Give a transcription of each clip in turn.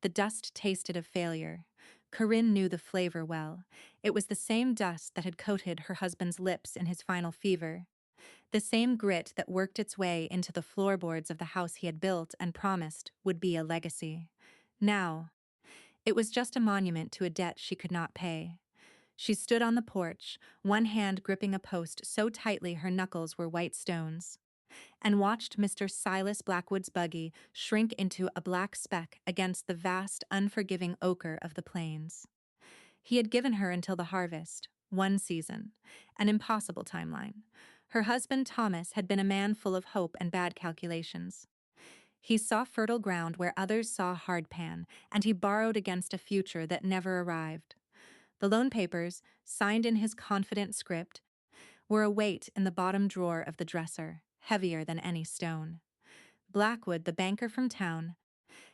The dust tasted of failure. Corinne knew the flavor well. It was the same dust that had coated her husband's lips in his final fever. The same grit that worked its way into the floorboards of the house he had built and promised would be a legacy. Now, it was just a monument to a debt she could not pay. She stood on the porch, one hand gripping a post so tightly her knuckles were white stones, and watched Mr. Silas Blackwood's buggy shrink into a black speck against the vast, unforgiving ochre of the plains. He had given her until the harvest, one season, an impossible timeline. Her husband Thomas had been a man full of hope and bad calculations. He saw fertile ground where others saw hardpan, and he borrowed against a future that never arrived. The loan papers, signed in his confident script, were a weight in the bottom drawer of the dresser, heavier than any stone. Blackwood, the banker from town,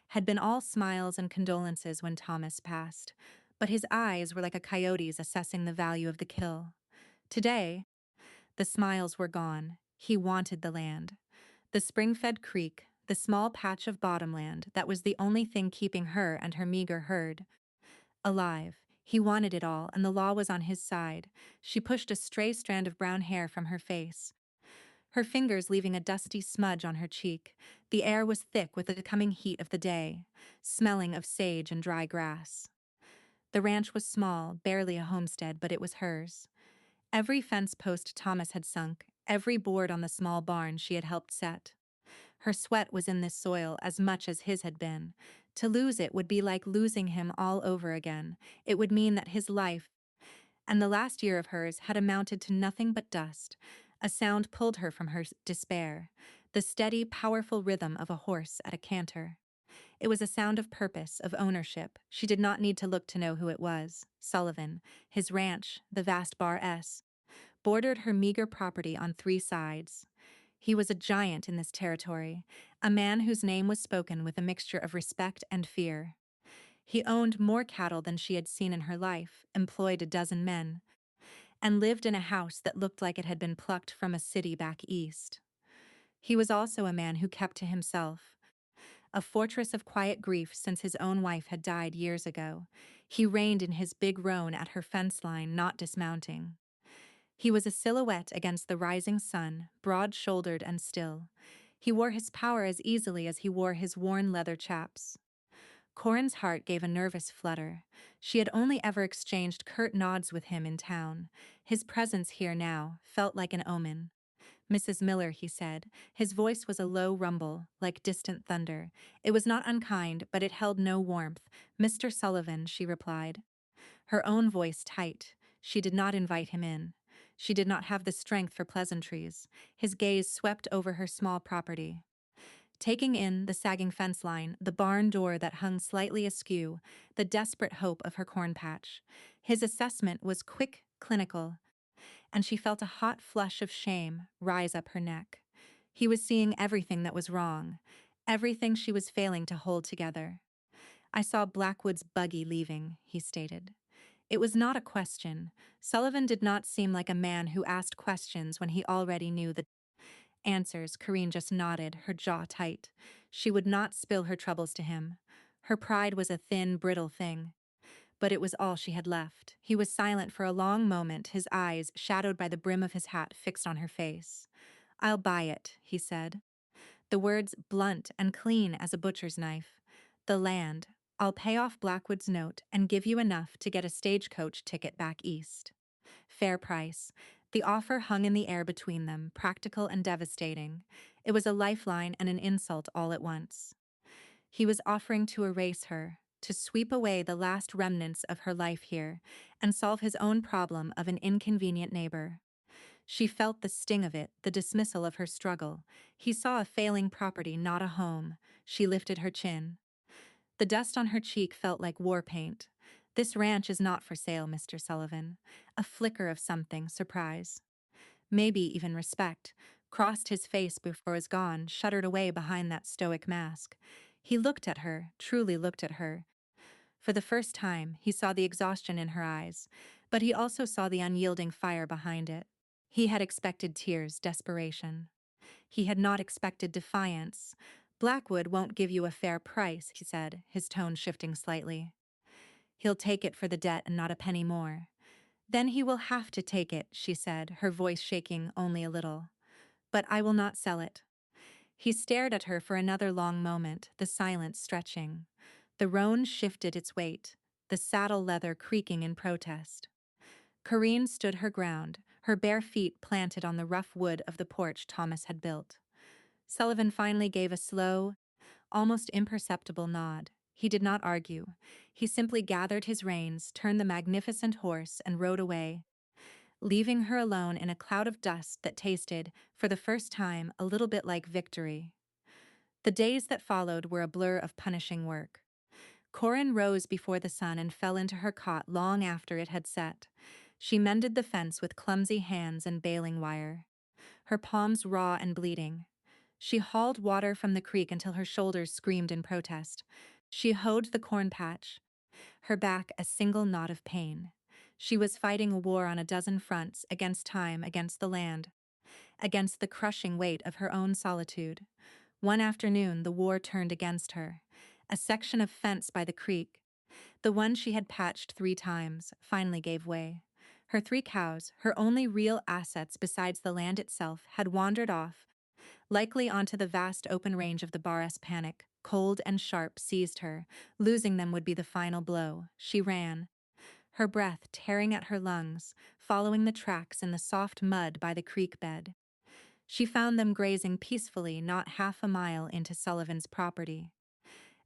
had been all smiles and condolences when Thomas passed, but his eyes were like a coyote's assessing the value of the kill. Today, the smiles were gone. He wanted the land. The spring-fed creek, the small patch of bottomland that was the only thing keeping her and her meager herd alive. He wanted it all, and the law was on his side. She pushed a stray strand of brown hair from her face, her fingers leaving a dusty smudge on her cheek. The air was thick with the coming heat of the day, smelling of sage and dry grass. The ranch was small, barely a homestead, but it was hers. Every fence post Thomas had sunk, every board on the small barn she had helped set. Her sweat was in this soil as much as his had been. To lose it would be like losing him all over again. It would mean that his life, and the last year of hers, had amounted to nothing but dust. A sound pulled her from her despair, the steady, powerful rhythm of a horse at a canter. It was a sound of purpose, of ownership. She did not need to look to know who it was. Sullivan, his ranch, the vast Bar S, bordered her meager property on three sides. He was a giant in this territory, a man whose name was spoken with a mixture of respect and fear. He owned more cattle than she had seen in her life, employed a dozen men, and lived in a house that looked like it had been plucked from a city back east. He was also a man who kept to himself, a fortress of quiet grief since his own wife had died years ago. He reined in his big roan at her fence line, not dismounting. He was a silhouette against the rising sun, broad-shouldered and still. He wore his power as easily as he wore his worn leather chaps. Corin's heart gave a nervous flutter. She had only ever exchanged curt nods with him in town. His presence here now felt like an omen. "Mrs. Miller," he said. His voice was a low rumble, like distant thunder. It was not unkind, but it held no warmth. "Mr. Sullivan," she replied, her own voice tight. She did not invite him in. She did not have the strength for pleasantries. His gaze swept over her small property, taking in the sagging fence line, the barn door that hung slightly askew, the desperate hope of her corn patch. His assessment was quick, clinical, and she felt a hot flush of shame rise up her neck. He was seeing everything that was wrong, everything she was failing to hold together. "I saw Blackwood's buggy leaving," he stated. It was not a question. Sullivan did not seem like a man who asked questions when he already knew the answers. Corinne just nodded, her jaw tight. She would not spill her troubles to him. Her pride was a thin, brittle thing, but it was all she had left. He was silent for a long moment, his eyes, shadowed by the brim of his hat, fixed on her face. "I'll buy it," he said, the words blunt and clean as a butcher's knife. "The land. I'll pay off Blackwood's note and give you enough to get a stagecoach ticket back east." Fair price. The offer hung in the air between them, practical and devastating. It was a lifeline and an insult all at once. He was offering to erase her, to sweep away the last remnants of her life here, and solve his own problem of an inconvenient neighbor. She felt the sting of it, the dismissal of her struggle. He saw a failing property, not a home. She lifted her chin. The dust on her cheek felt like war paint. "This ranch is not for sale, Mr. Sullivan." A flicker of something, surprise, maybe even respect, crossed his face before it was gone, shuddered away behind that stoic mask. He looked at her, truly looked at her. For the first time, he saw the exhaustion in her eyes, but he also saw the unyielding fire behind it. He had expected tears, desperation. He had not expected defiance, Blackwood won't give you a fair price, he said, his tone shifting slightly. He'll take it for the debt and not a penny more. Then he will have to take it, she said, her voice shaking only a little. But I will not sell it. He stared at her for another long moment, the silence stretching. The roan shifted its weight, the saddle leather creaking in protest. Corinne stood her ground, her bare feet planted on the rough wood of the porch Thomas had built. Sullivan finally gave a slow, almost imperceptible nod. He did not argue. He simply gathered his reins, turned the magnificent horse, and rode away, leaving her alone in a cloud of dust that tasted, for the first time, a little bit like victory. The days that followed were a blur of punishing work. Corin rose before the sun and fell into her cot long after it had set. She mended the fence with clumsy hands and baling wire, her palms raw and bleeding. She hauled water from the creek until her shoulders screamed in protest. She hoed the corn patch, her back a single knot of pain. She was fighting a war on a dozen fronts, against time, against the land, against the crushing weight of her own solitude. One afternoon, the war turned against her. A section of fence by the creek, the one she had patched 3 times, finally gave way. Her 3 cows, her only real assets besides the land itself, had wandered off, likely onto the vast open range of the Baras panic. Cold and sharp seized her. Losing them would be the final blow. She ran, her breath tearing at her lungs, following the tracks in the soft mud by the creek bed. She found them grazing peacefully not half a mile into Sullivan's property,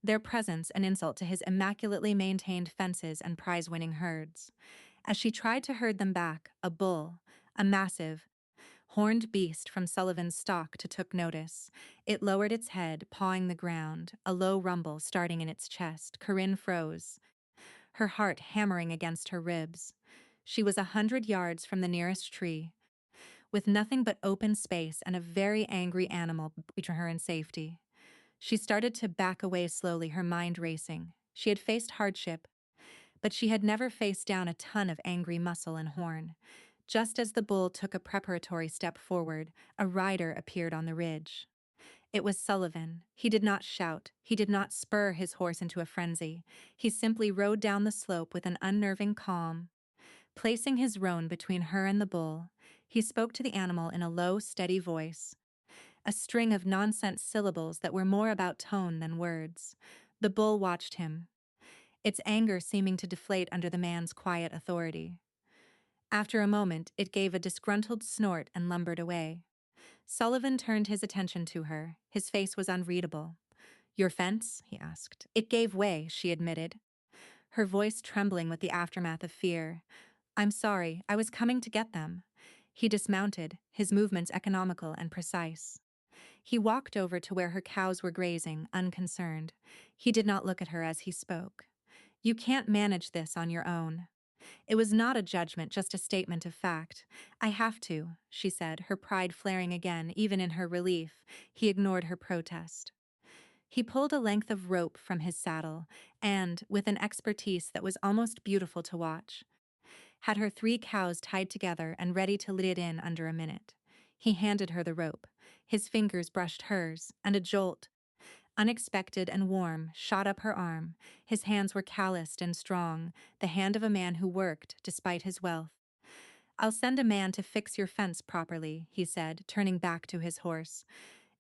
their presence an insult to his immaculately maintained fences and prize-winning herds. As she tried to herd them back, a bull, a massive, horned beast from Sullivan's stock, took notice. It lowered its head, pawing the ground, a low rumble starting in its chest. Corinne froze, her heart hammering against her ribs. She was 100 yards from the nearest tree, with nothing but open space and a very angry animal between her and safety. She started to back away slowly, her mind racing. She had faced hardship, but she had never faced down a ton of angry muscle and horn. Just as the bull took a preparatory step forward, a rider appeared on the ridge. It was Sullivan. He did not shout. He did not spur his horse into a frenzy. He simply rode down the slope with an unnerving calm. Placing his roan between her and the bull, he spoke to the animal in a low, steady voice, a string of nonsense syllables that were more about tone than words. The bull watched him, its anger seeming to deflate under the man's quiet authority. After a moment, it gave a disgruntled snort and lumbered away. Sullivan turned his attention to her. His face was unreadable. "Your fence?" he asked. "It gave way," she admitted, her voice trembling with the aftermath of fear. "I'm sorry, I was coming to get them." He dismounted, his movements economical and precise. He walked over to where her cows were grazing, unconcerned. He did not look at her as he spoke. "You can't manage this on your own." It was not a judgment, just a statement of fact. "I have to," she said, her pride flaring again, even in her relief. He ignored her protest. He pulled a length of rope from his saddle and, with an expertise that was almost beautiful to watch, had her 3 cows tied together and ready to lead it in under a minute. He handed her the rope. His fingers brushed hers, and a jolt, unexpected and warm, shot up her arm. His hands were calloused and strong, the hand of a man who worked despite his wealth. "I'll send a man to fix your fence properly," he said, turning back to his horse.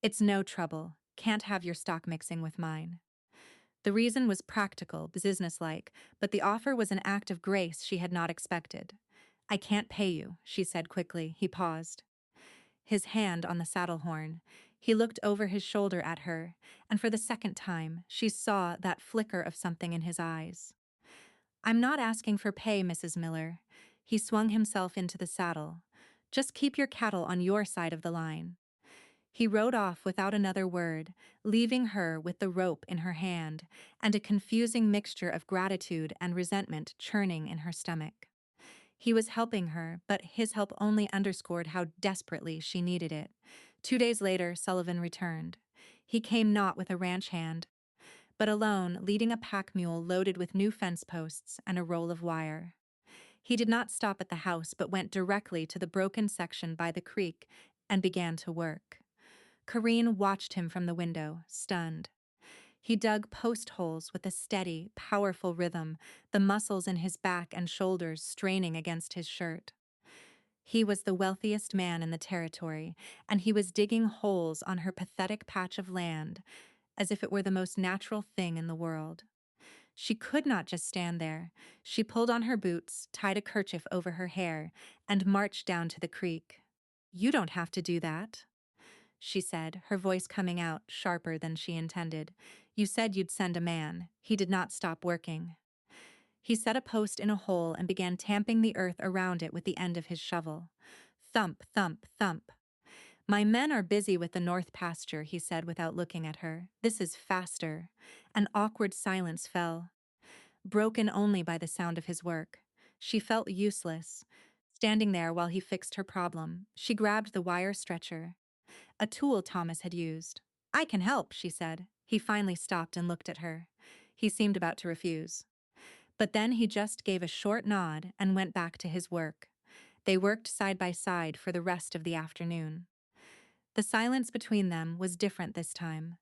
"It's no trouble. Can't have your stock mixing with mine." The reason was practical, businesslike, but the offer was an act of grace she had not expected. "I can't pay you," she said quickly. He paused, his hand on the saddle horn. He looked over his shoulder at her, and for the second time, she saw that flicker of something in his eyes. "I'm not asking for pay, Mrs. Miller." He swung himself into the saddle. "Just keep your cattle on your side of the line." He rode off without another word, leaving her with the rope in her hand and a confusing mixture of gratitude and resentment churning in her stomach. He was helping her, but his help only underscored how desperately she needed it. 2 days later, Sullivan returned. He came not with a ranch hand, but alone, leading a pack mule loaded with new fence posts and a roll of wire. He did not stop at the house, but went directly to the broken section by the creek and began to work. Corinne watched him from the window, stunned. He dug post holes with a steady, powerful rhythm, the muscles in his back and shoulders straining against his shirt. He was the wealthiest man in the territory, and he was digging holes on her pathetic patch of land as if it were the most natural thing in the world. She could not just stand there. She pulled on her boots, tied a kerchief over her hair, and marched down to the creek. "You don't have to do that," she said, her voice coming out sharper than she intended. "You said you'd send a man. He did not stop working." He set a post in a hole and began tamping the earth around it with the end of his shovel. Thump, thump, thump. "My men are busy with the north pasture," he said without looking at her. "This is faster." An awkward silence fell, broken only by the sound of his work. She felt useless, standing there while he fixed her problem. She grabbed the wire stretcher, a tool Thomas had used. "I can help," she said. He finally stopped and looked at her. He seemed about to refuse. But then he just gave a short nod and went back to his work. They worked side by side for the rest of the afternoon. The silence between them was different this time.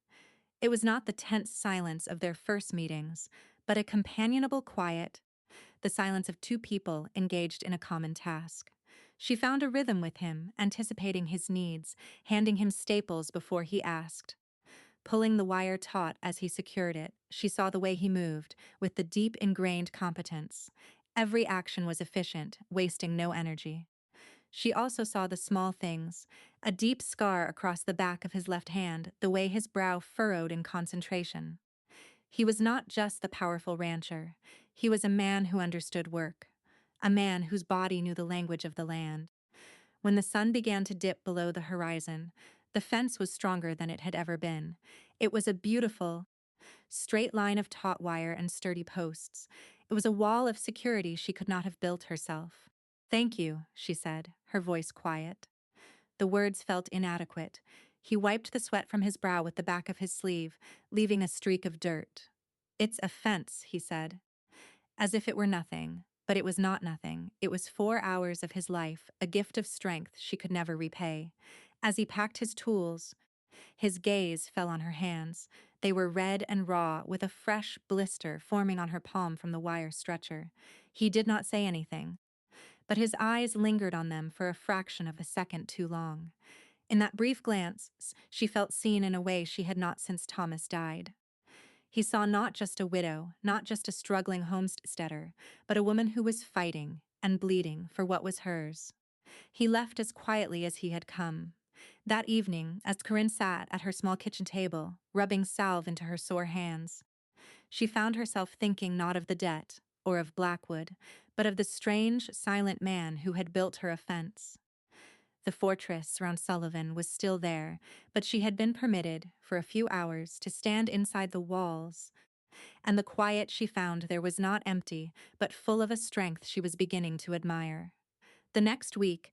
It was not the tense silence of their first meetings, but a companionable quiet, the silence of two people engaged in a common task. She found a rhythm with him, anticipating his needs, handing him staples before he asked. Pulling the wire taut as he secured it, she saw the way he moved, with the deep ingrained competence. Every action was efficient, wasting no energy. She also saw the small things, a deep scar across the back of his left hand, the way his brow furrowed in concentration. He was not just the powerful rancher. He was a man who understood work, a man whose body knew the language of the land. When the sun began to dip below the horizon, the fence was stronger than it had ever been. It was a beautiful, straight line of taut wire and sturdy posts. It was a wall of security she could not have built herself. "Thank you," she said, her voice quiet. The words felt inadequate. He wiped the sweat from his brow with the back of his sleeve, leaving a streak of dirt. "It's a fence," he said, as if it were nothing. But it was not nothing. It was 4 hours of his life, a gift of strength she could never repay. As he packed his tools, his gaze fell on her hands. They were red and raw, with a fresh blister forming on her palm from the wire stretcher. He did not say anything, but his eyes lingered on them for a fraction of a second too long. In that brief glance, she felt seen in a way she had not since Thomas died. He saw not just a widow, not just a struggling homesteader, but a woman who was fighting and bleeding for what was hers. He left as quietly as he had come. That evening, as Corinne sat at her small kitchen table, rubbing salve into her sore hands, she found herself thinking not of the debt or of Blackwood, but of the strange, silent man who had built her a fence. The fortress round Sullivan was still there, but she had been permitted, for a few hours, to stand inside the walls, and the quiet she found there was not empty, but full of a strength she was beginning to admire. The next week,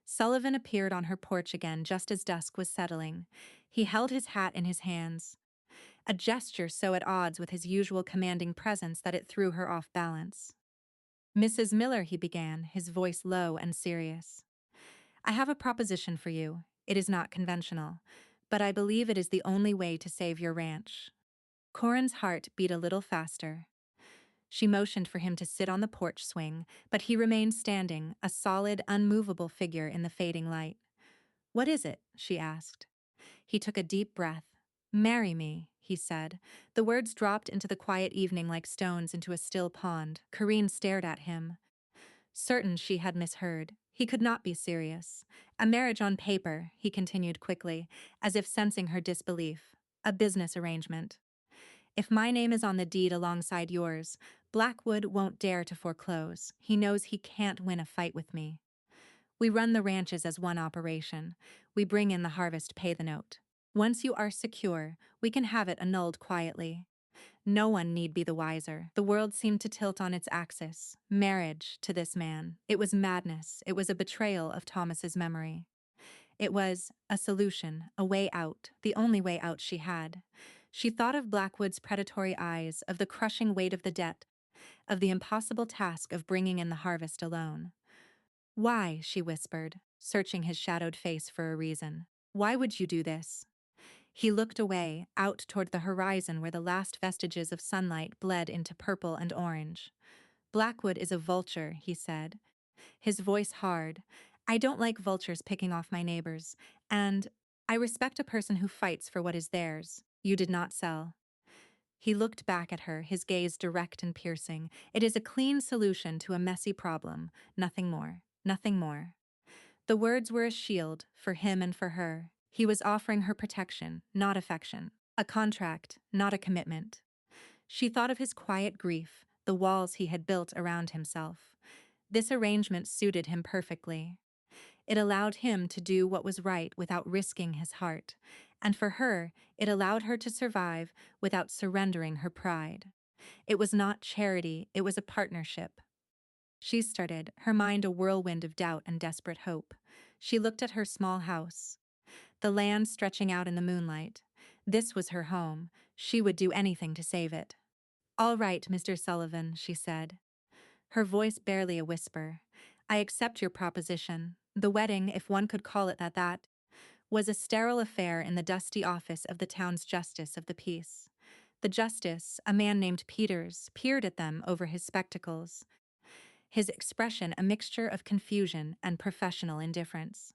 Sullivan appeared on her porch again just as dusk was settling. He held his hat in his hands, a gesture so at odds with his usual commanding presence that it threw her off balance. "Mrs. Miller," he began, his voice low and serious, "I have a proposition for you. It is not conventional, but I believe it is the only way to save your ranch." Corinne's heart beat a little faster. She motioned for him to sit on the porch swing, but he remained standing, a solid, unmovable figure in the fading light. "What is it?" she asked. He took a deep breath. "Marry me," he said. The words dropped into the quiet evening like stones into a still pond. Corinne stared at him, certain she had misheard. He could not be serious. "A marriage on paper," he continued quickly, as if sensing her disbelief. "A business arrangement. If my name is on the deed alongside yours, Blackwood won't dare to foreclose. He knows he can't win a fight with me. We run the ranches as one operation. We bring in the harvest, pay the note. Once you are secure, we can have it annulled quietly. No one need be the wiser." The world seemed to tilt on its axis. Marriage, to this man. It was madness. It was a betrayal of Thomas's memory. It was a solution, a way out, the only way out she had. She thought of Blackwood's predatory eyes, of the crushing weight of the debt, of the impossible task of bringing in the harvest alone. "Why?" she whispered, searching his shadowed face for a reason. Why would you do this? He looked away, out toward the horizon where the last vestiges of sunlight bled into purple and orange. Blackwood is a vulture, he said, his voice hard. I don't like vultures picking off my neighbors, and I respect a person who fights for what is theirs. You did not sell. He looked back at her, his gaze direct and piercing. It is a clean solution to a messy problem. Nothing more. Nothing more. The words were a shield, for him and for her. He was offering her protection, not affection. A contract, not a commitment. She thought of his quiet grief, the walls he had built around himself. This arrangement suited him perfectly. It allowed him to do what was right without risking his heart, and for her, it allowed her to survive without surrendering her pride. It was not charity, it was a partnership. She started, her mind a whirlwind of doubt and desperate hope. She looked at her small house, the land stretching out in the moonlight. This was her home. She would do anything to save it. All right, Mr. Sullivan, she said, her voice barely a whisper. I accept your proposition. The wedding, if one could call it that, was a sterile affair in the dusty office of the town's justice of the peace. The justice, a man named Peters, peered at them over his spectacles, his expression a mixture of confusion and professional indifference.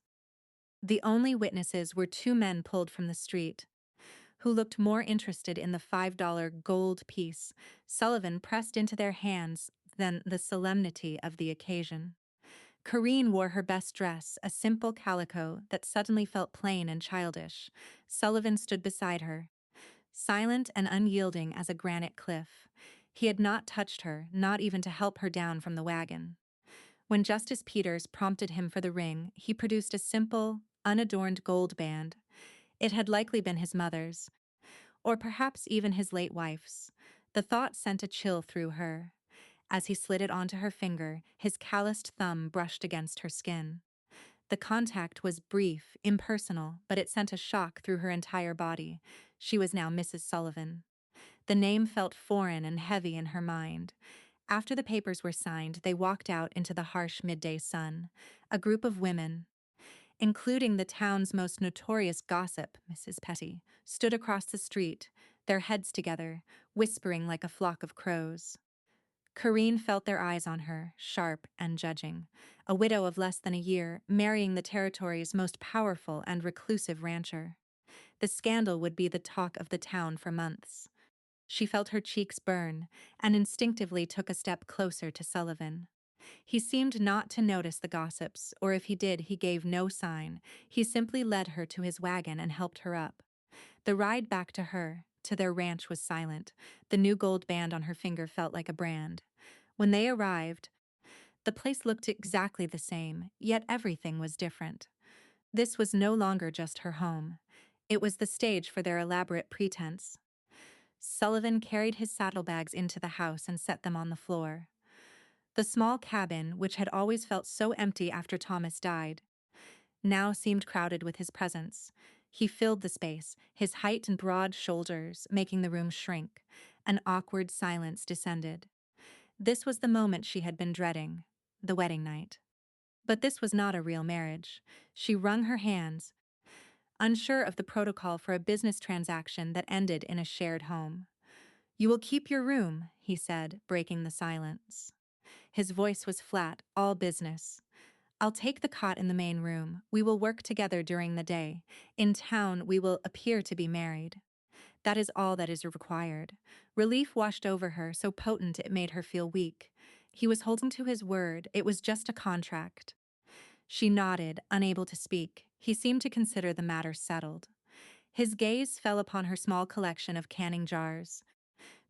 The only witnesses were two men pulled from the street, who looked more interested in the $5 gold piece Sullivan pressed into their hands than the solemnity of the occasion. Corinne wore her best dress, a simple calico that suddenly felt plain and childish. Sullivan stood beside her, silent and unyielding as a granite cliff. He had not touched her, not even to help her down from the wagon. When Justice Peters prompted him for the ring, he produced a simple, unadorned gold band. It had likely been his mother's, or perhaps even his late wife's. The thought sent a chill through her. As he slid it onto her finger, his calloused thumb brushed against her skin. The contact was brief, impersonal, but it sent a shock through her entire body. She was now Mrs. Sullivan. The name felt foreign and heavy in her mind. After the papers were signed, they walked out into the harsh midday sun. A group of women, including the town's most notorious gossip, Mrs. Petty, stood across the street, their heads together, whispering like a flock of crows. Corinne felt their eyes on her, sharp and judging. A widow of less than a year, marrying the territory's most powerful and reclusive rancher. The scandal would be the talk of the town for months. She felt her cheeks burn, and instinctively took a step closer to Sullivan. He seemed not to notice the gossips, or if he did, he gave no sign. He simply led her to his wagon and helped her up. The ride back to her, to their ranch, was silent. The new gold band on her finger felt like a brand. When they arrived, the place looked exactly the same, yet everything was different. This was no longer just her home. It was the stage for their elaborate pretense. Sullivan carried his saddlebags into the house and set them on the floor. The small cabin, which had always felt so empty after Thomas died, now seemed crowded with his presence. He filled the space, his height and broad shoulders making the room shrink. An awkward silence descended. This was the moment she had been dreading, the wedding night. But this was not a real marriage. She wrung her hands, unsure of the protocol for a business transaction that ended in a shared home. You will keep your room, he said, breaking the silence. His voice was flat, all business. I'll take the cot in the main room. We will work together during the day. In town, we will appear to be married. That is all that is required. Relief washed over her, so potent it made her feel weak. He was holding to his word. It was just a contract. She nodded, unable to speak. He seemed to consider the matter settled. His gaze fell upon her small collection of canning jars,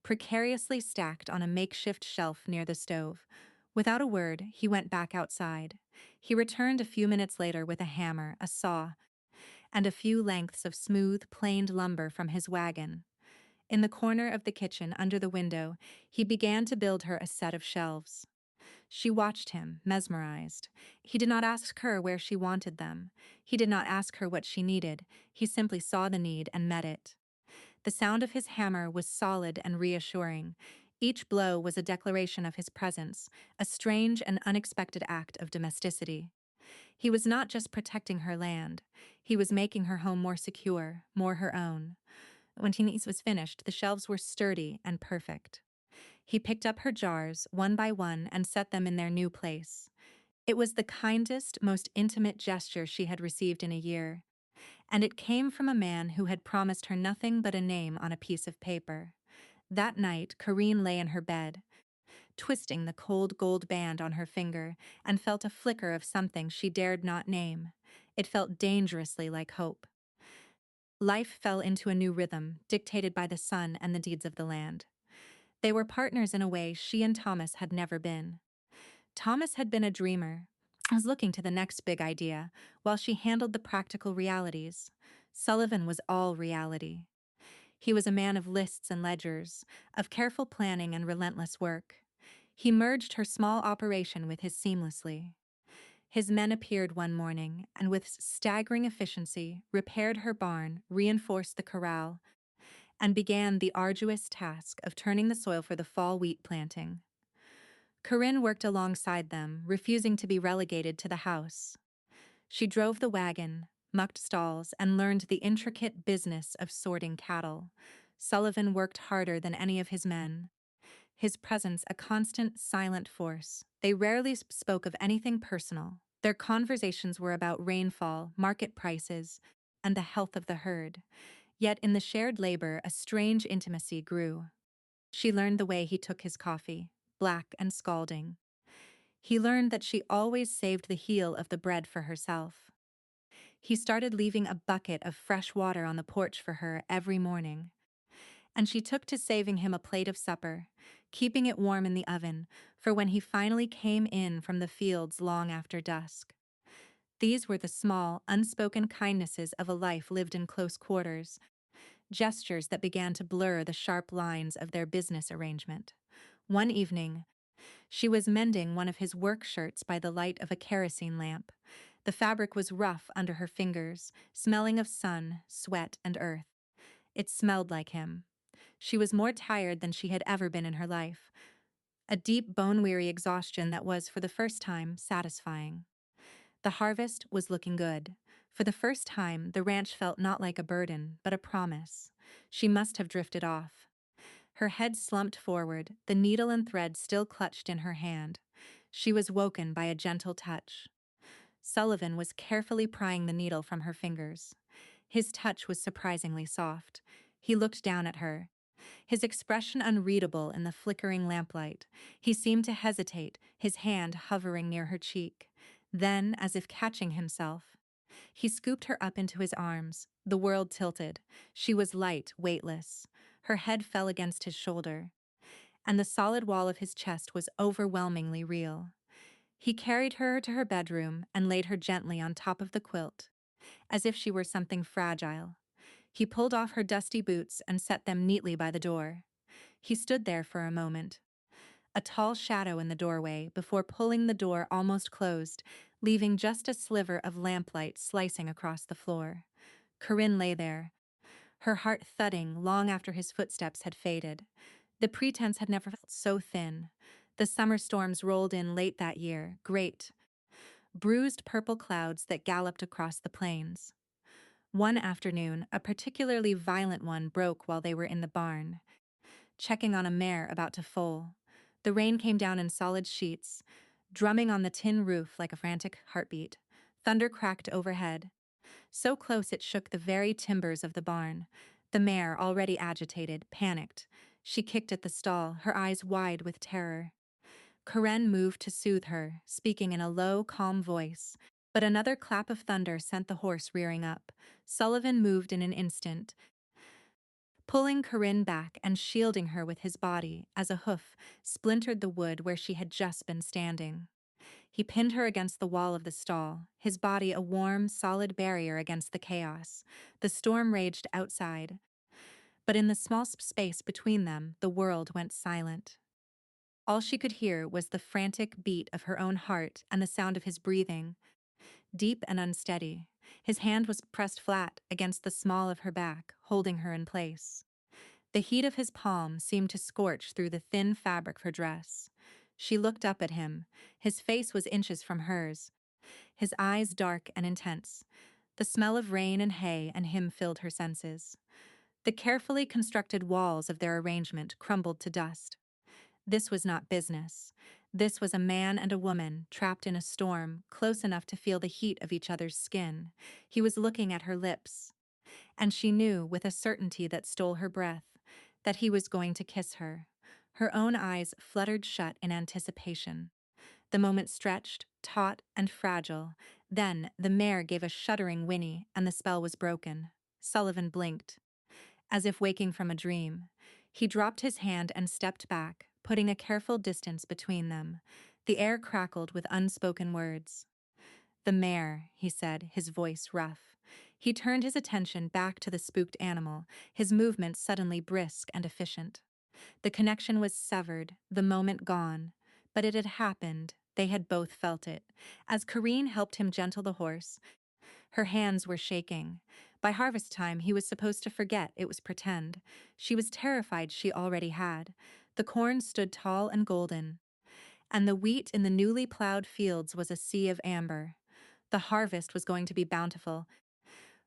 precariously stacked on a makeshift shelf near the stove. Without a word, he went back outside. He returned a few minutes later with a hammer, a saw, and a few lengths of smooth, planed lumber from his wagon. In the corner of the kitchen, under the window, he began to build her a set of shelves. She watched him, mesmerized. He did not ask her where she wanted them. He did not ask her what she needed. He simply saw the need and met it. The sound of his hammer was solid and reassuring. Each blow was a declaration of his presence, a strange and unexpected act of domesticity. He was not just protecting her land, he was making her home more secure, more her own. When Tini's was finished, the shelves were sturdy and perfect. He picked up her jars, one by one, and set them in their new place. It was the kindest, most intimate gesture she had received in a year, and it came from a man who had promised her nothing but a name on a piece of paper. That night, Corinne lay in her bed, twisting the cold gold band on her finger, and felt a flicker of something she dared not name. It felt dangerously like hope. Life fell into a new rhythm, dictated by the sun and the deeds of the land. They were partners in a way she and Thomas had never been. Thomas had been a dreamer, was looking to the next big idea, while she handled the practical realities. Sullivan was all reality. He was a man of lists and ledgers, of careful planning and relentless work. He merged her small operation with his seamlessly. His men appeared one morning and, with staggering efficiency, repaired her barn, reinforced the corral, and began the arduous task of turning the soil for the fall wheat planting. Corinne worked alongside them, refusing to be relegated to the house. She drove the wagon, mucked stalls, and learned the intricate business of sorting cattle. Sullivan worked harder than any of his men, his presence a constant, silent force. They rarely spoke of anything personal. Their conversations were about rainfall, market prices, and the health of the herd. Yet in the shared labor, a strange intimacy grew. She learned the way he took his coffee, black and scalding. He learned that she always saved the heel of the bread for herself. He started leaving a bucket of fresh water on the porch for her every morning. And she took to saving him a plate of supper, keeping it warm in the oven for when he finally came in from the fields long after dusk. These were the small, unspoken kindnesses of a life lived in close quarters, gestures that began to blur the sharp lines of their business arrangement. One evening, she was mending one of his work shirts by the light of a kerosene lamp. The fabric was rough under her fingers, smelling of sun, sweat, and earth. It smelled like him. She was more tired than she had ever been in her life, a deep, bone-weary exhaustion that was, for the first time, satisfying. The harvest was looking good. For the first time, the ranch felt not like a burden, but a promise. She must have drifted off. Her head slumped forward, the needle and thread still clutched in her hand. She was woken by a gentle touch. Sullivan was carefully prying the needle from her fingers. His touch was surprisingly soft. He looked down at her, his expression unreadable in the flickering lamplight. He seemed to hesitate, his hand hovering near her cheek. Then, as if catching himself, he scooped her up into his arms. The world tilted. She was light, weightless. Her head fell against his shoulder, and the solid wall of his chest was overwhelmingly real. He carried her to her bedroom and laid her gently on top of the quilt, as if she were something fragile. He pulled off her dusty boots and set them neatly by the door. He stood there for a moment, a tall shadow in the doorway, before pulling the door almost closed, leaving just a sliver of lamplight slicing across the floor. Corinne lay there, her heart thudding long after his footsteps had faded. The pretense had never felt so thin. The summer storms rolled in late that year, great, bruised purple clouds that galloped across the plains. One afternoon, a particularly violent one broke while they were in the barn, checking on a mare about to foal. The rain came down in solid sheets, drumming on the tin roof like a frantic heartbeat. Thunder cracked overhead, so close it shook the very timbers of the barn. The mare, already agitated, panicked. She kicked at the stall, her eyes wide with terror. Corinne moved to soothe her, speaking in a low, calm voice. But another clap of thunder sent the horse rearing up. Sullivan moved in an instant, pulling Corinne back and shielding her with his body as a hoof splintered the wood where she had just been standing. He pinned her against the wall of the stall, his body a warm, solid barrier against the chaos. The storm raged outside, but in the small space between them, the world went silent. All she could hear was the frantic beat of her own heart and the sound of his breathing, deep and unsteady. His hand was pressed flat against the small of her back, holding her in place. The heat of his palm seemed to scorch through the thin fabric of her dress. She looked up at him. His face was inches from hers, his eyes dark and intense. The smell of rain and hay and him filled her senses. The carefully constructed walls of their arrangement crumbled to dust. This was not business. This was a man and a woman trapped in a storm, close enough to feel the heat of each other's skin. He was looking at her lips, and she knew, with a certainty that stole her breath, that he was going to kiss her. Her own eyes fluttered shut in anticipation. The moment stretched, taut and fragile. Then the mare gave a shuddering whinny, and the spell was broken. Sullivan blinked, as if waking from a dream. He dropped his hand and stepped back, putting a careful distance between them. The air crackled with unspoken words. "The mare," he said, his voice rough. He turned his attention back to the spooked animal, his movements suddenly brisk and efficient. The connection was severed, the moment gone. But it had happened. They had both felt it. As Corinne helped him gentle the horse, her hands were shaking. By harvest time, he was supposed to forget it was pretend. She was terrified she already had. The corn stood tall and golden, and the wheat in the newly plowed fields was a sea of amber. The harvest was going to be bountiful,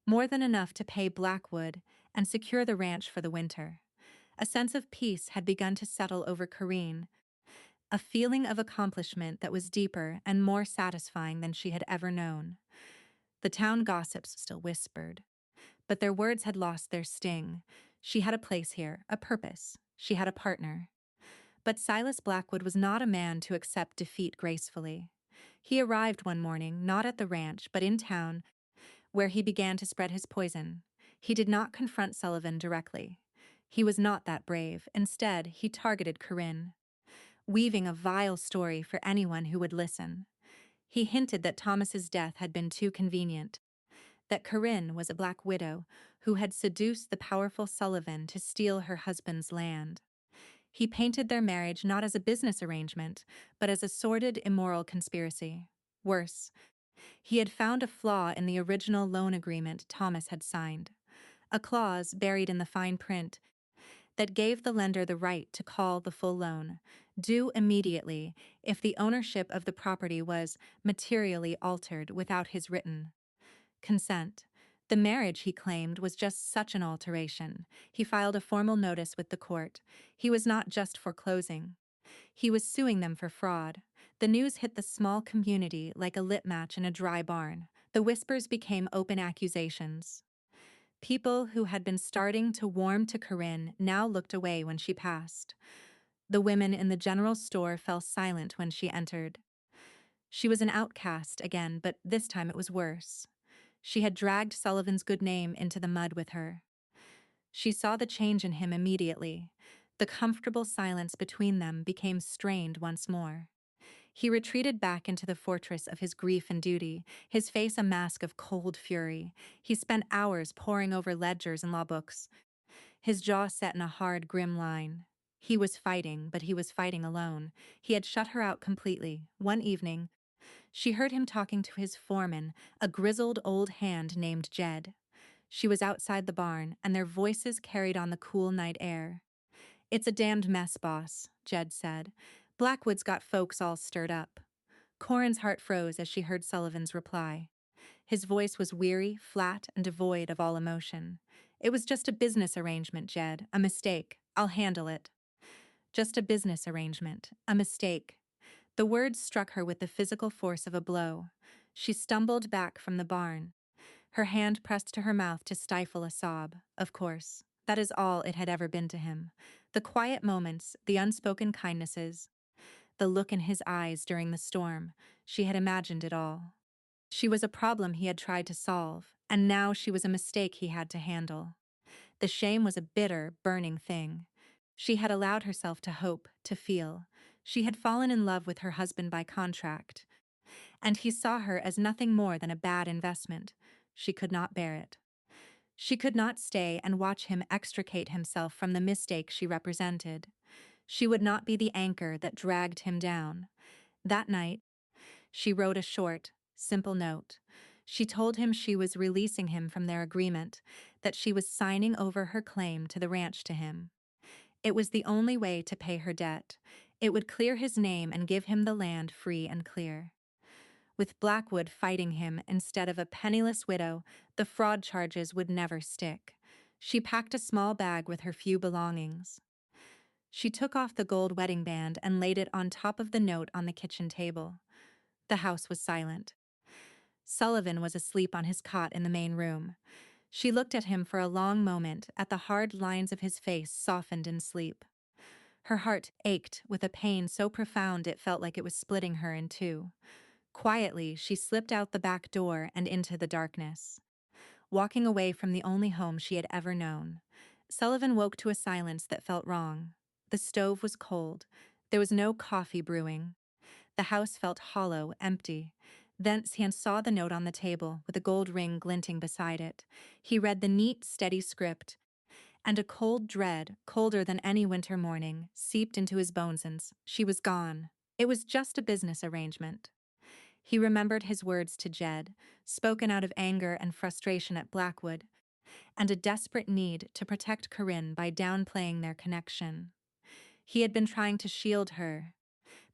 more than enough to pay Blackwood and secure the ranch for the winter. A sense of peace had begun to settle over Corinne, a feeling of accomplishment that was deeper and more satisfying than she had ever known. The town gossips still whispered, but their words had lost their sting. She had a place here, a purpose. She had a partner. But Silas Blackwood was not a man to accept defeat gracefully. He arrived one morning, not at the ranch, but in town, where he began to spread his poison. He did not confront Sullivan directly. He was not that brave. Instead, he targeted Corinne, weaving a vile story for anyone who would listen. He hinted that Thomas's death had been too convenient, that Corinne was a black widow who had seduced the powerful Sullivan to steal her husband's land. He painted their marriage not as a business arrangement, but as a sordid, immoral conspiracy. Worse, he had found a flaw in the original loan agreement Thomas had signed, a clause buried in the fine print that gave the lender the right to call the full loan due immediately if the ownership of the property was materially altered without his written consent. The marriage, he claimed, was just such an alteration. He filed a formal notice with the court. He was not just foreclosing. He was suing them for fraud. The news hit the small community like a lit match in a dry barn. The whispers became open accusations. People who had been starting to warm to Corinne now looked away when she passed. The women in the general store fell silent when she entered. She was an outcast again, but this time it was worse. She had dragged Sullivan's good name into the mud with her. She saw the change in him immediately. The comfortable silence between them became strained once more. He retreated back into the fortress of his grief and duty, his face a mask of cold fury. He spent hours poring over ledgers and law books, his jaw set in a hard, grim line. He was fighting, but he was fighting alone. He had shut her out completely. One evening, she heard him talking to his foreman, a grizzled old hand named Jed. She was outside the barn, and their voices carried on the cool night air. "It's a damned mess, boss," Jed said. "Blackwood's got folks all stirred up." Corin's heart froze as she heard Sullivan's reply. His voice was weary, flat, and devoid of all emotion. "It was just a business arrangement, Jed. A mistake. I'll handle it." Just a business arrangement. A mistake. The words struck her with the physical force of a blow. She stumbled back from the barn, her hand pressed to her mouth to stifle a sob. Of course, that is all it had ever been to him. The quiet moments, the unspoken kindnesses, the look in his eyes during the storm. She had imagined it all. She was a problem he had tried to solve, and now she was a mistake he had to handle. The shame was a bitter, burning thing. She had allowed herself to hope, to feel. She had fallen in love with her husband by contract, and he saw her as nothing more than a bad investment. She could not bear it. She could not stay and watch him extricate himself from the mistake she represented. She would not be the anchor that dragged him down. That night, she wrote a short, simple note. She told him she was releasing him from their agreement, that she was signing over her claim to the ranch to him. It was the only way to pay her debt. It would clear his name and give him the land free and clear. With Blackwood fighting him instead of a penniless widow, the fraud charges would never stick. She packed a small bag with her few belongings. She took off the gold wedding band and laid it on top of the note on the kitchen table. The house was silent. Sullivan was asleep on his cot in the main room. She looked at him for a long moment, at the hard lines of his face softened in sleep. Her heart ached with a pain so profound it felt like it was splitting her in two. Quietly, she slipped out the back door and into the darkness, walking away from the only home she had ever known. Sullivan woke to a silence that felt wrong. The stove was cold. There was no coffee brewing. The house felt hollow, empty. Thence he saw the note on the table, with a gold ring glinting beside it. He read the neat, steady script, and a cold dread, colder than any winter morning, seeped into his bones. And she was gone. It was just a business arrangement. He remembered his words to Jed, spoken out of anger and frustration at Blackwood, and a desperate need to protect Corinne by downplaying their connection. He had been trying to shield her,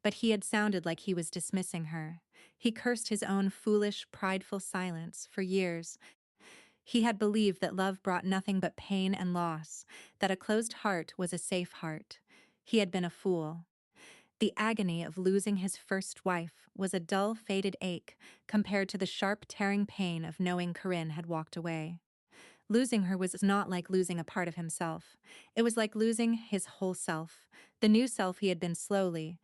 but he had sounded like he was dismissing her. He cursed his own foolish, prideful silence. For years, he had believed that love brought nothing but pain and loss, that a closed heart was a safe heart. He had been a fool. The agony of losing his first wife was a dull, faded ache compared to the sharp, tearing pain of knowing Corinne had walked away. Losing her was not like losing a part of himself. It was like losing his whole self, the new self he had been slowly,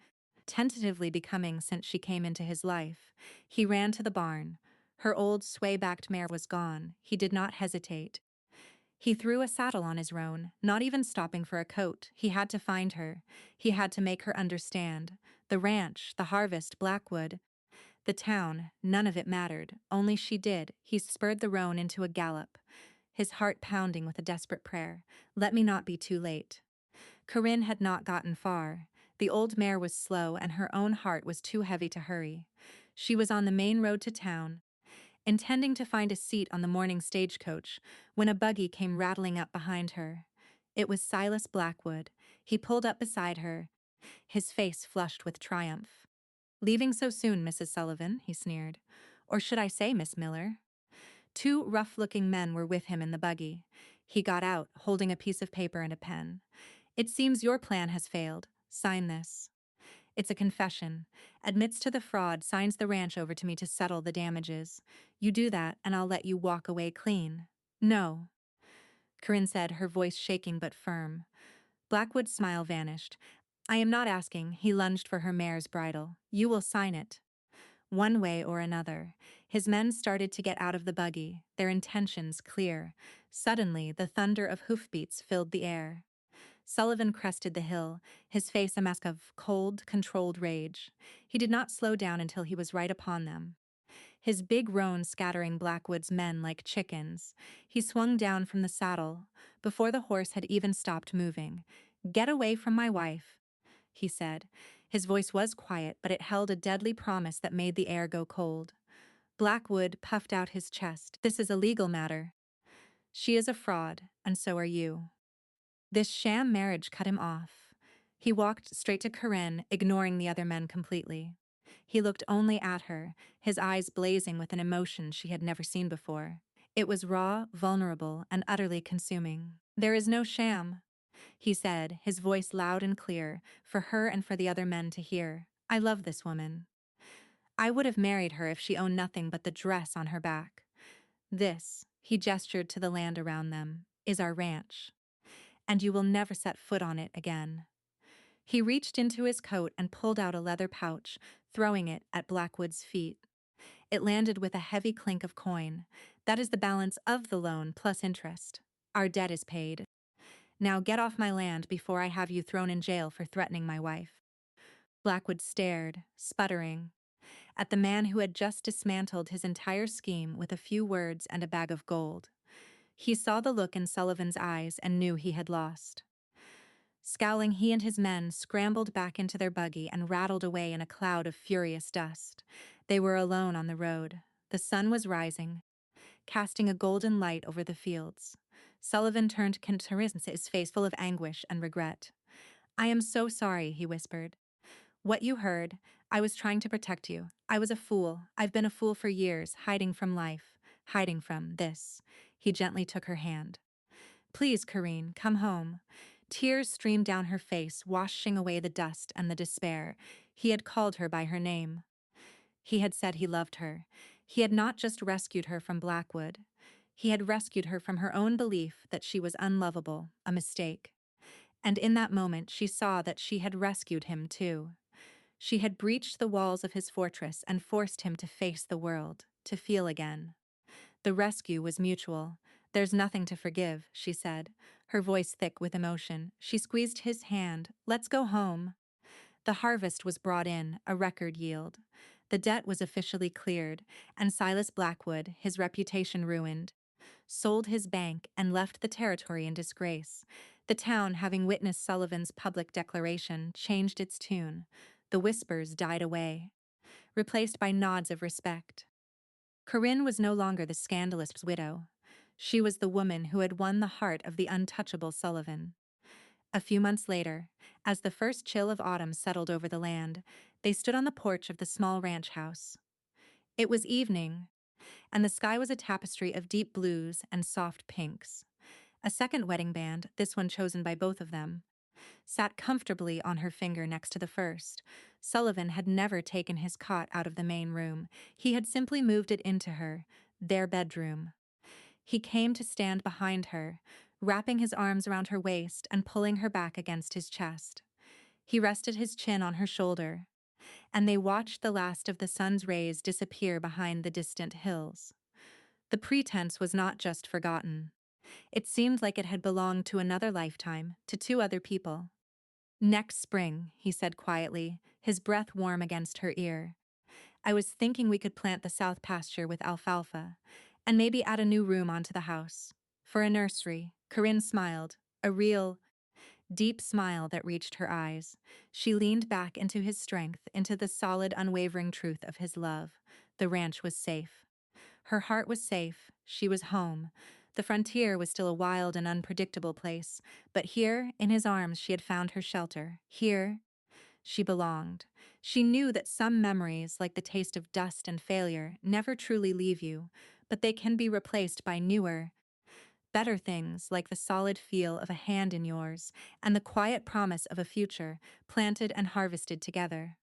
tentatively becoming since she came into his life. He ran to the barn. Her old, sway-backed mare was gone. He did not hesitate. He threw a saddle on his roan, not even stopping for a coat. He had to find her. He had to make her understand. The ranch, the harvest, Blackwood, the town, none of it mattered. Only she did. He spurred the roan into a gallop, his heart pounding with a desperate prayer. Let me not be too late. Corinne had not gotten far. The old mare was slow, and her own heart was too heavy to hurry. She was on the main road to town, intending to find a seat on the morning stagecoach, when a buggy came rattling up behind her. It was Silas Blackwood. He pulled up beside her, his face flushed with triumph. "Leaving so soon, Mrs. Sullivan," he sneered. "Or should I say, Miss Miller?" Two rough-looking men were with him in the buggy. He got out, holding a piece of paper and a pen. "It seems your plan has failed. Sign this." "It's a confession. Admits to the fraud, signs the ranch over to me to settle the damages. You do that, and I'll let you walk away clean." "No," Corinne said, her voice shaking but firm. Blackwood's smile vanished. "I am not asking." He lunged for her mare's bridle. "You will sign it." One way or another. His men started to get out of the buggy, their intentions clear. Suddenly, the thunder of hoofbeats filled the air. Sullivan crested the hill, his face a mask of cold, controlled rage. He did not slow down until he was right upon them, his big roan scattering Blackwood's men like chickens. He swung down from the saddle before the horse had even stopped moving. "Get away from my wife," he said. His voice was quiet, but it held a deadly promise that made the air go cold. Blackwood puffed out his chest. "This is a legal matter. She is a fraud, and so are you." This sham marriage cut him off. He walked straight to Corinne, ignoring the other men completely. He looked only at her, his eyes blazing with an emotion she had never seen before. It was raw, vulnerable, and utterly consuming. "There is no sham," he said, his voice loud and clear, for her and for the other men to hear. "I love this woman. I would have married her if she owned nothing but the dress on her back. This," he gestured to the land around them, "is our ranch, and you will never set foot on it again." He reached into his coat and pulled out a leather pouch, throwing it at Blackwood's feet. It landed with a heavy clink of coin. "That is the balance of the loan plus interest. Our debt is paid. Now get off my land before I have you thrown in jail for threatening my wife." Blackwood stared, sputtering, at the man who had just dismantled his entire scheme with a few words and a bag of gold. He saw the look in Sullivan's eyes and knew he had lost. Scowling, he and his men scrambled back into their buggy and rattled away in a cloud of furious dust. They were alone on the road. The sun was rising, casting a golden light over the fields. Sullivan turned to Corinne, his face full of anguish and regret. "I am so sorry," he whispered. What you heard, I was trying to protect you. I was a fool. I've been a fool for years, hiding from life, hiding from this. He gently took her hand. Please, Corinne, come home. Tears streamed down her face, washing away the dust and the despair. He had called her by her name. He had said he loved her. He had not just rescued her from Blackwood. He had rescued her from her own belief that she was unlovable, a mistake. And in that moment, she saw that she had rescued him too. She had breached the walls of his fortress and forced him to face the world, to feel again. The rescue was mutual. There's nothing to forgive, she said, her voice thick with emotion. She squeezed his hand. Let's go home. The harvest was brought in, a record yield. The debt was officially cleared, and Silas Blackwood, his reputation ruined, sold his bank and left the territory in disgrace. The town, having witnessed Sullivan's public declaration, changed its tune. The whispers died away, replaced by nods of respect. Corinne was no longer the scandalous widow. She was the woman who had won the heart of the untouchable Sullivan. A few months later, as the first chill of autumn settled over the land, they stood on the porch of the small ranch house. It was evening, and the sky was a tapestry of deep blues and soft pinks. A second wedding band, this one chosen by both of them, sat comfortably on her finger next to the first. Sullivan had never taken his cot out of the main room. He had simply moved it into their bedroom. He came to stand behind her, wrapping his arms around her waist and pulling her back against his chest. He rested his chin on her shoulder, and they watched the last of the sun's rays disappear behind the distant hills. The pretense was not just forgotten. It seemed like it had belonged to another lifetime, to two other people. Next spring, he said quietly, his breath warm against her ear. I was thinking we could plant the south pasture with alfalfa, and maybe add a new room onto the house. For a nursery, Corinne smiled, a real, deep smile that reached her eyes. She leaned back into his strength, into the solid, unwavering truth of his love. The ranch was safe. Her heart was safe. She was home. The frontier was still a wild and unpredictable place, but here, in his arms, she had found her shelter. Here, she belonged. She knew that some memories, like the taste of dust and failure, never truly leave you, but they can be replaced by newer, better things like the solid feel of a hand in yours and the quiet promise of a future planted and harvested together.